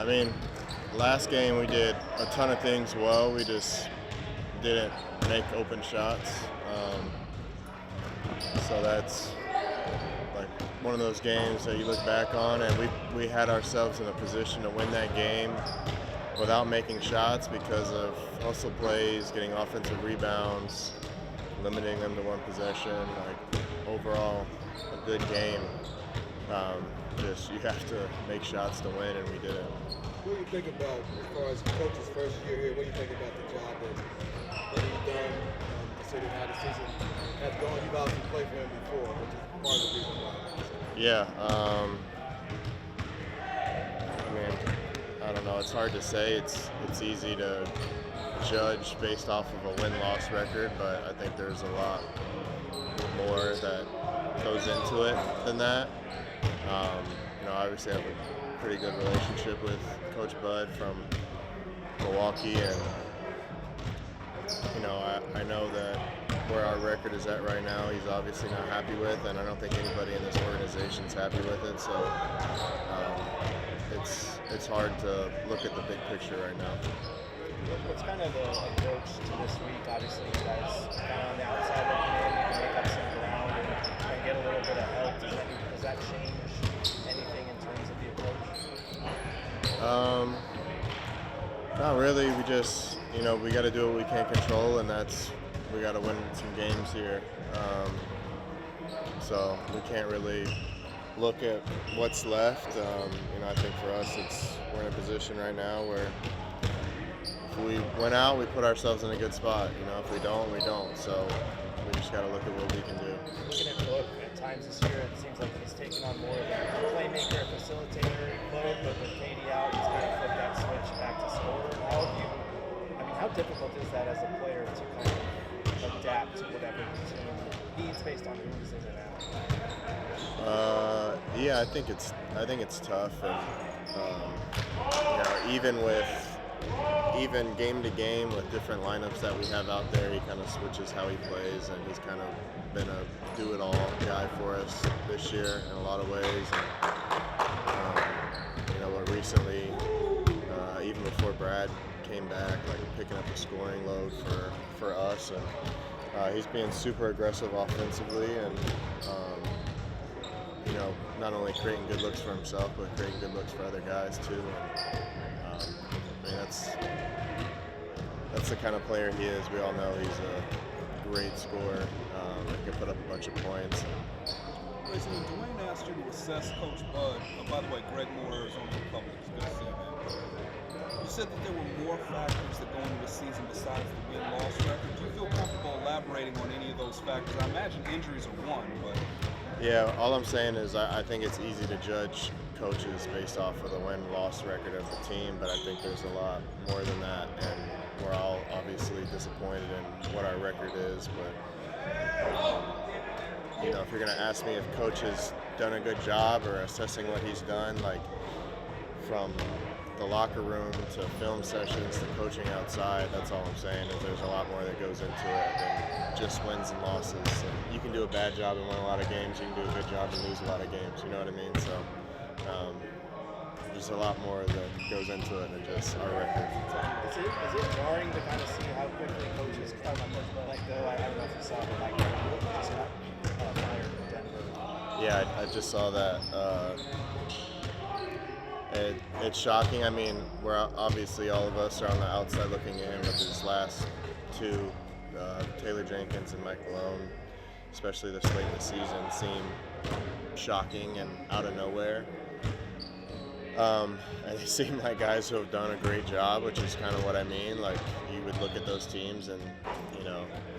I mean, last game we did a ton of things well. We just didn't make open shots. So that's like one of those games that you look back on, and we had ourselves in a position to win that game without making shots because of hustle plays, getting offensive rebounds, limiting them to one possession. Like overall, a good game. Just you have to make shots to win, and we did it. What do you think about, as far as coach's first year here, what do you think about the job that he's done, considering how the season has gone? You've obviously played for him before, which is part of the reason why. Yeah, I mean, I don't know. It's hard to say. It's easy to judge based off of a win-loss record, but I think there's a lot more that goes into it than that. Obviously I have a pretty good relationship with Coach Bud from Milwaukee, and I know that where our record is at right now, he's obviously not happy with, and I don't think anybody in this organization is happy with it. So it's hard to look at the big picture right now. What's kind of the approach to this week? Obviously, you guys kind of on the outside looking in, you can make up some ground and get a little bit of help. Does that change anything in terms of the approach? Not really. We just, we got to do what we can control, and that's we got to win some games here. So we can't really look at what's left. I think for us, we're in a position right now where if we win out, we put ourselves in a good spot. If we don't, we don't. So we just got to look at what we can do. Looking at Book, at times this year, it seems like he's taken on more of a playmaker, facilitator mode, but with Katie out, he's kind of flipped that switch back to scorer. How difficult is that as a player to kind of adapt to whatever the team needs based on who's in and out? Yeah, I think it's tough, and even game to game with different lineups that we have out there, he kind of switches how he plays, and he's kind of been a do-it-all guy for us this year in a lot of ways. And, we're recently, even before Brad came back, like picking up the scoring load for us, and he's being super aggressive offensively, and not only creating good looks for himself, but creating good looks for other guys too. And, that's the kind of player he is. We all know he's a great scorer. He can put up a bunch of points. Grayson, Dwayne asked you to assess Coach Bud. By the way, Greg Moore is on the Republic. It's good to see you, man. You said that there were more factors that go into the season besides the win-loss record. Do you feel comfortable elaborating on any of those factors? I imagine injuries are one, but... Yeah, all I'm saying is I think it's easy to judge coaches based off of the win-loss record of the team, but I think there's a lot more than that, and we're all obviously disappointed in what our record is. But if you're going to ask me if coach has done a good job or assessing what he's done, like from the locker room to film sessions to coaching outside, that's all I'm saying is there's a lot more that goes into it than just wins and losses. And you can do a bad job and win a lot of games, you can do a good job and lose a lot of games, you know what I mean? So there's a lot more that goes into it than just our record. Is it jarring to kind of see how quickly coaches come up with let go? I don't know if you saw it, like just got fired in Denver. Yeah, I just saw that. It's shocking. I mean, we're obviously all of us are on the outside looking in, but these last two, Taylor Jenkins and Mike Malone, especially this late in the season, seem shocking and out of nowhere. And they seem like guys who have done a great job, which is kind of what I mean. Like, you would look at those teams and,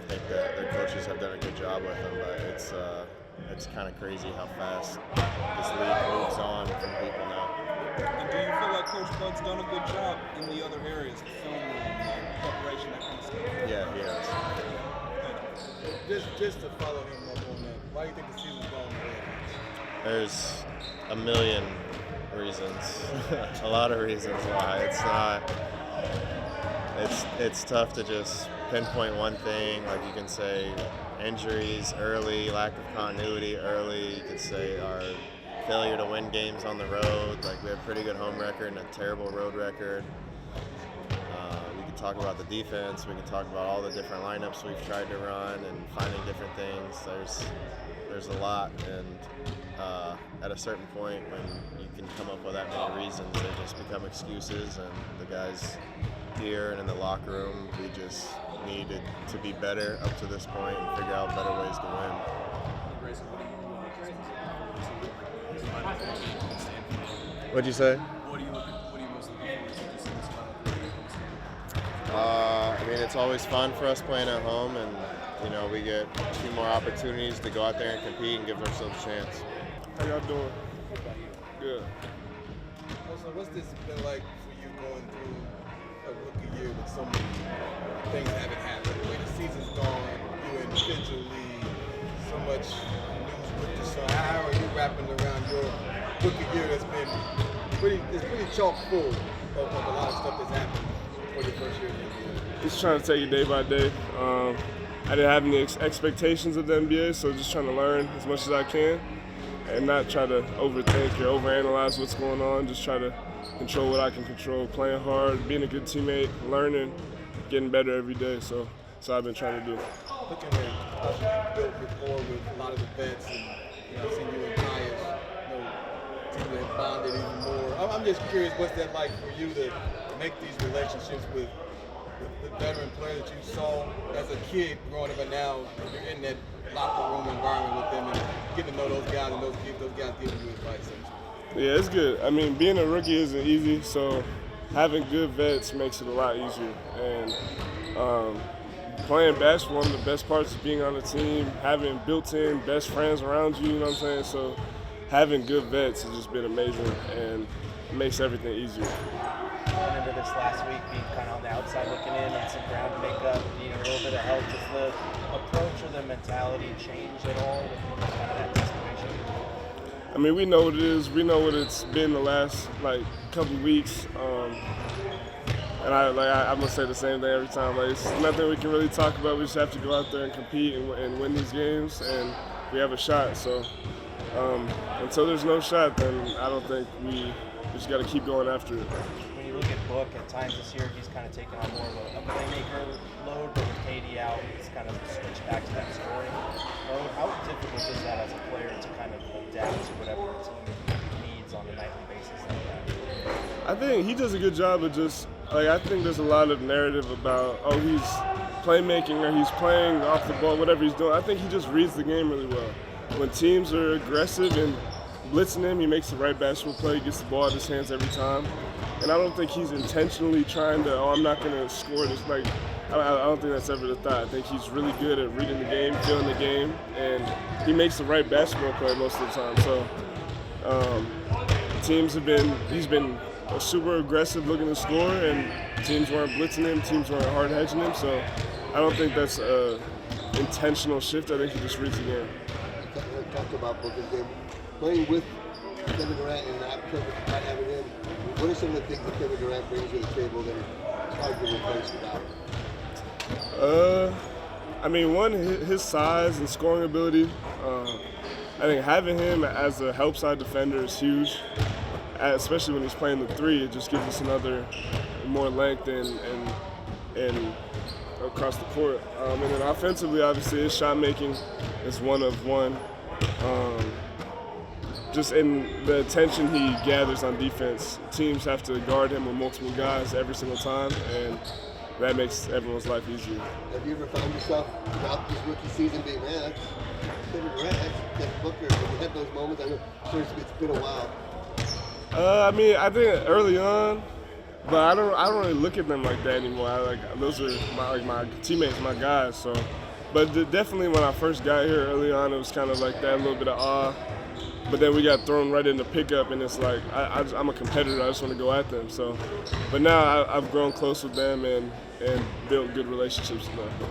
think that their coaches have done a good job with them, but it's kind of crazy how fast this league moves on from people now. And do you feel like Coach Bud's done a good job in the other areas, the film room, preparation, that kind of stuff? Yeah, he has. Just to follow him up on that, why do you think the season's going the way it is? There's a million reasons, a lot of reasons why. It's not. It's tough to just pinpoint one thing. Like, you can say injuries early, lack of continuity early. You could say our failure to win games on the road. Like, we have a pretty good home record and a terrible road record. We can talk about the defense. We can talk about all the different lineups we've tried to run and finding different things. There's a lot, and at a certain point when you can come up with that many reasons, they just become excuses, and the guys here and in the locker room, we just needed to be better up to this point and figure out better ways to win. Grayson, what do you What'd you say? What are you most looking forward to just in this final? I mean, it's always fun for us playing at home, and we get 2 more opportunities to go out there and compete and give ourselves a chance. How y'all doing? Good. Also, what's this been like for you going through a rookie year with so many things that haven't happened? The way the season's gone, you individually, so much news with the sun. How are you wrapping around your rookie year that's been pretty chock full of a lot of stuff that's happened for your first year in the NBA? Just trying to take it day by day. I didn't have any expectations of the NBA, so just trying to learn as much as I can and not try to overthink or overanalyze what's going on. Just try to control what I can control, playing hard, being a good teammate, learning, getting better every day. So I've been trying to do. Looking at how you built rapport with a lot of the vets, and I've seen you and Tyus, seem to have bonded even more. I'm just curious, what's that like for you to make these relationships with the veteran players that you saw as a kid growing up, and now you're in that locker room environment with them and getting to know those guys and those guys giving you advice? Yeah, it's good. I mean, being a rookie isn't easy, so having good vets makes it a lot easier. And playing basketball, one of the best parts of being on a team, having built-in best friends around you, you know what I'm saying? So having good vets has just been amazing, and it makes everything easier. Going into this last week, being kind of on the outside looking in and some ground to make up, needing a little bit of help. Does the approach or the mentality change at all with kind of that situation? I mean, we know what it is. We know what it's been the last couple weeks. And I'm gonna say the same thing every time. It's nothing we can really talk about. We just have to go out there and compete and win these games, and we have a shot. So until there's no shot, then I don't think we just got to keep going after it. When you look at Book, at times this year he's kind of taken on more of a playmaker load, but with KD out, he's kind of switched back to that scoring mode. How difficult is that as a player to kind of adapt to whatever a team needs on a nightly basis like that? I think he does a good job of just I think there's a lot of narrative about he's playmaking or he's playing off the ball, whatever he's doing. I think he just reads the game really well. When teams are aggressive and blitzing him, he makes the right basketball play, gets the ball out of his hands every time. And I don't think he's intentionally trying to, I'm not going to score this. I don't think that's ever the thought. I think he's really good at reading the game, feeling the game, and he makes the right basketball play most of the time. So he's been super aggressive looking to score, and teams weren't blitzing him, teams weren't hard hedging him. So I don't think that's an intentional shift. I think he just reads the game. Talked about Booker's game. Playing with Kevin Durant and not having him, what are some of the things that Kevin Durant brings to the table that it's hard to replace without? I mean, one, his size and scoring ability. I think having him as a help side defender is huge, especially when he's playing the 3. It just gives us another more length and across the court. And then offensively, obviously, his shot making is one of one. Just in the attention he gathers on defense, teams have to guard him with multiple guys every single time, and that makes everyone's life easier. Have you ever found yourself throughout this rookie season being, man, that's Kevin Durant, that's Booker? Have you had those moments? I know it's been a while. I mean, I think early on, but I don't really look at them like that anymore. Those are my teammates, my guys. So, but definitely when I first got here early on, it was kind of like that, a little bit of awe. But then we got thrown right into pickup, and it's like I'm a competitor. I just want to go at them. So, but now I've grown close with them and built good relationships with them.